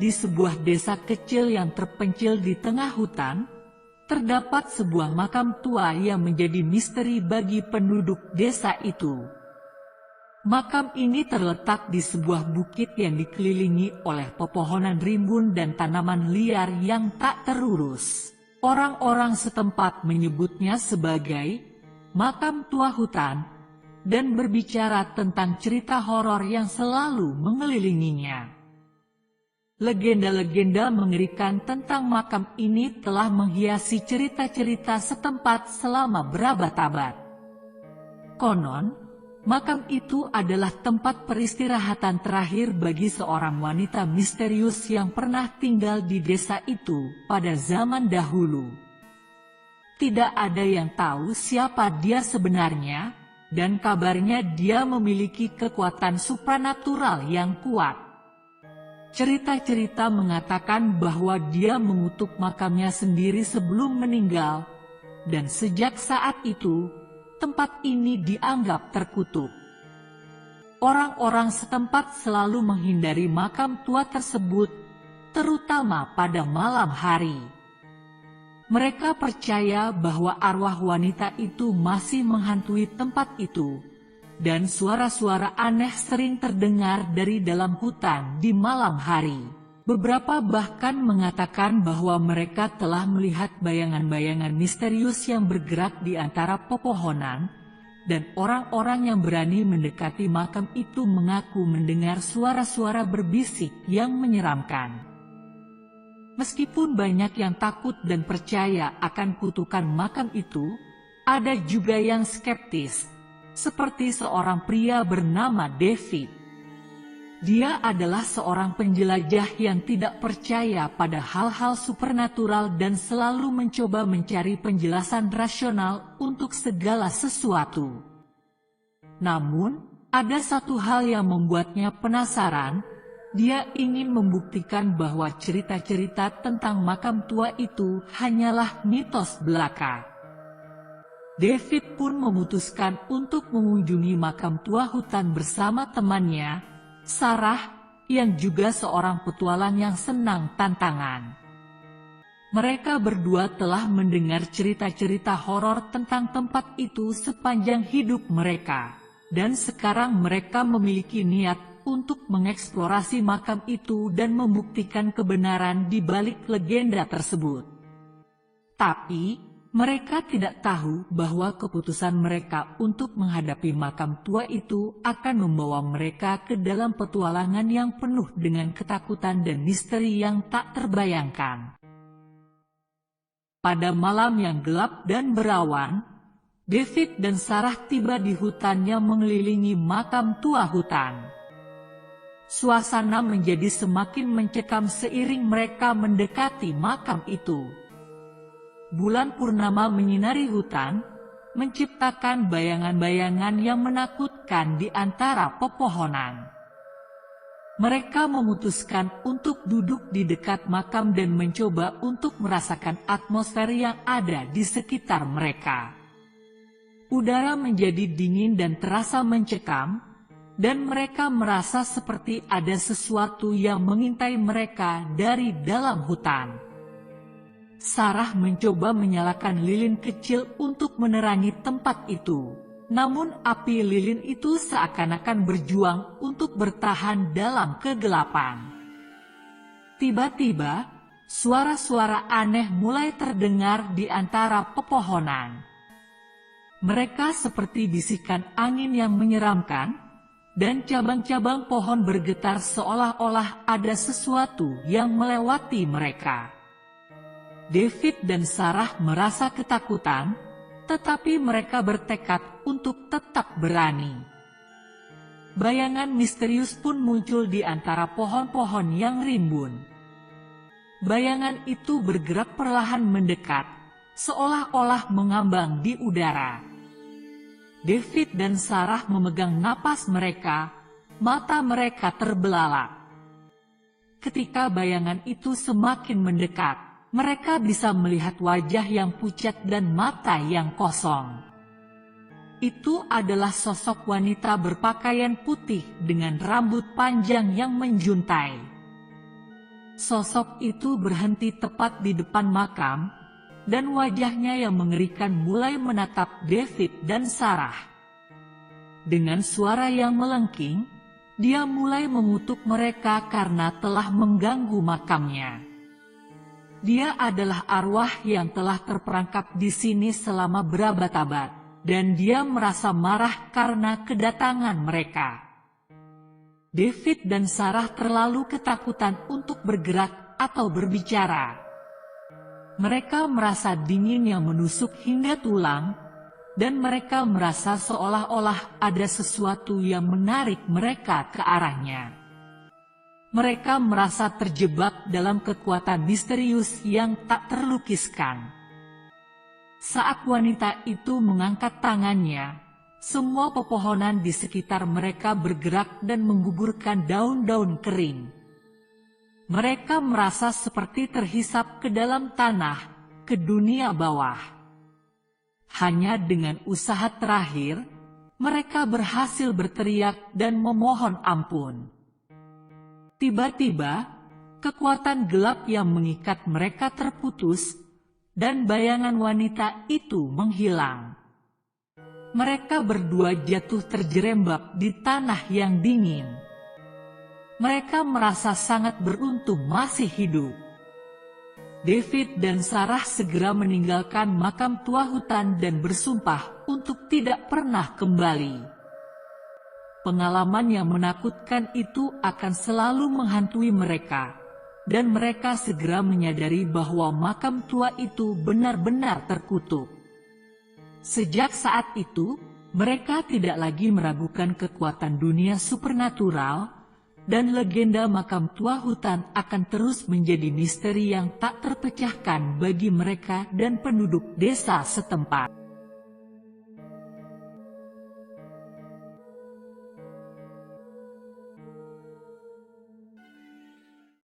Di sebuah desa kecil yang terpencil di tengah hutan, terdapat sebuah makam tua yang menjadi misteri bagi penduduk desa itu. Makam ini terletak di sebuah bukit yang dikelilingi oleh pepohonan rimbun dan tanaman liar yang tak terurus. Orang-orang setempat menyebutnya sebagai makam tua hutan dan berbicara tentang cerita horor yang selalu mengelilinginya. Legenda-legenda mengerikan tentang makam ini telah menghiasi cerita-cerita setempat selama berabad-abad. Konon, makam itu adalah tempat peristirahatan terakhir bagi seorang wanita misterius yang pernah tinggal di desa itu pada zaman dahulu. Tidak ada yang tahu siapa dia sebenarnya, dan kabarnya dia memiliki kekuatan supranatural yang kuat. Cerita-cerita mengatakan bahwa dia mengutuk makamnya sendiri sebelum meninggal, dan sejak saat itu, tempat ini dianggap terkutuk. Orang-orang setempat selalu menghindari makam tua tersebut, terutama pada malam hari. Mereka percaya bahwa arwah wanita itu masih menghantui tempat itu, dan suara-suara aneh sering terdengar dari dalam hutan di malam hari. Beberapa bahkan mengatakan bahwa mereka telah melihat bayangan-bayangan misterius yang bergerak di antara pepohonan, dan orang-orang yang berani mendekati makam itu mengaku mendengar suara-suara berbisik yang menyeramkan. Meskipun banyak yang takut dan percaya akan kutukan makam itu, ada juga yang skeptis, seperti seorang pria bernama David. Dia adalah seorang penjelajah yang tidak percaya pada hal-hal supernatural dan selalu mencoba mencari penjelasan rasional untuk segala sesuatu. Namun, ada satu hal yang membuatnya penasaran. Dia ingin membuktikan bahwa cerita-cerita tentang makam tua itu hanyalah mitos belaka. David pun memutuskan untuk mengunjungi makam tua hutan bersama temannya, Sarah, yang juga seorang petualang yang senang tantangan. Mereka berdua telah mendengar cerita-cerita horor tentang tempat itu sepanjang hidup mereka, dan sekarang mereka memiliki niat untuk mengeksplorasi makam itu dan membuktikan kebenaran di balik legenda tersebut. Tapi, mereka tidak tahu bahwa keputusan mereka untuk menghadapi makam tua itu akan membawa mereka ke dalam petualangan yang penuh dengan ketakutan dan misteri yang tak terbayangkan. Pada malam yang gelap dan berawan, David dan Sarah tiba di hutan yang mengelilingi makam tua hutan. Suasana menjadi semakin mencekam seiring mereka mendekati makam itu. Bulan purnama menyinari hutan, menciptakan bayangan-bayangan yang menakutkan di antara pepohonan. Mereka memutuskan untuk duduk di dekat makam dan mencoba untuk merasakan atmosfer yang ada di sekitar mereka. Udara menjadi dingin dan terasa mencekam, dan mereka merasa seperti ada sesuatu yang mengintai mereka dari dalam hutan. Sarah mencoba menyalakan lilin kecil untuk menerangi tempat itu. Namun api lilin itu seakan-akan berjuang untuk bertahan dalam kegelapan. Tiba-tiba, suara-suara aneh mulai terdengar di antara pepohonan. Mereka seperti bisikan angin yang menyeramkan, dan cabang-cabang pohon bergetar seolah-olah ada sesuatu yang melewati mereka. David dan Sarah merasa ketakutan, tetapi mereka bertekad untuk tetap berani. Bayangan misterius pun muncul di antara pohon-pohon yang rimbun. Bayangan itu bergerak perlahan mendekat, seolah-olah mengambang di udara. David dan Sarah memegang napas mereka, mata mereka terbelalak. Ketika bayangan itu semakin mendekat, mereka bisa melihat wajah yang pucat dan mata yang kosong. Itu adalah sosok wanita berpakaian putih dengan rambut panjang yang menjuntai. Sosok itu berhenti tepat di depan makam, dan wajahnya yang mengerikan mulai menatap David dan Sarah. Dengan suara yang melengking, dia mulai mengutuk mereka karena telah mengganggu makamnya. Dia adalah arwah yang telah terperangkap di sini selama berabad-abad, dan dia merasa marah karena kedatangan mereka. David dan Sarah terlalu ketakutan untuk bergerak atau berbicara. Mereka merasa dingin yang menusuk hingga tulang, dan mereka merasa seolah-olah ada sesuatu yang menarik mereka ke arahnya. Mereka merasa terjebak dalam kekuatan misterius yang tak terlukiskan. Saat wanita itu mengangkat tangannya, semua pepohonan di sekitar mereka bergerak dan menggugurkan daun-daun kering. Mereka merasa seperti terhisap ke dalam tanah, ke dunia bawah. Hanya dengan usaha terakhir, mereka berhasil berteriak dan memohon ampun. Tiba-tiba, kekuatan gelap yang mengikat mereka terputus, dan bayangan wanita itu menghilang. Mereka berdua jatuh terjerembab di tanah yang dingin. Mereka merasa sangat beruntung masih hidup. David dan Sarah segera meninggalkan makam tua hutan dan bersumpah untuk tidak pernah kembali. Pengalaman yang menakutkan itu akan selalu menghantui mereka, dan mereka segera menyadari bahwa makam tua itu benar-benar terkutuk. Sejak saat itu, mereka tidak lagi meragukan kekuatan dunia supernatural, dan legenda makam tua hutan akan terus menjadi misteri yang tak terpecahkan bagi mereka dan penduduk desa setempat.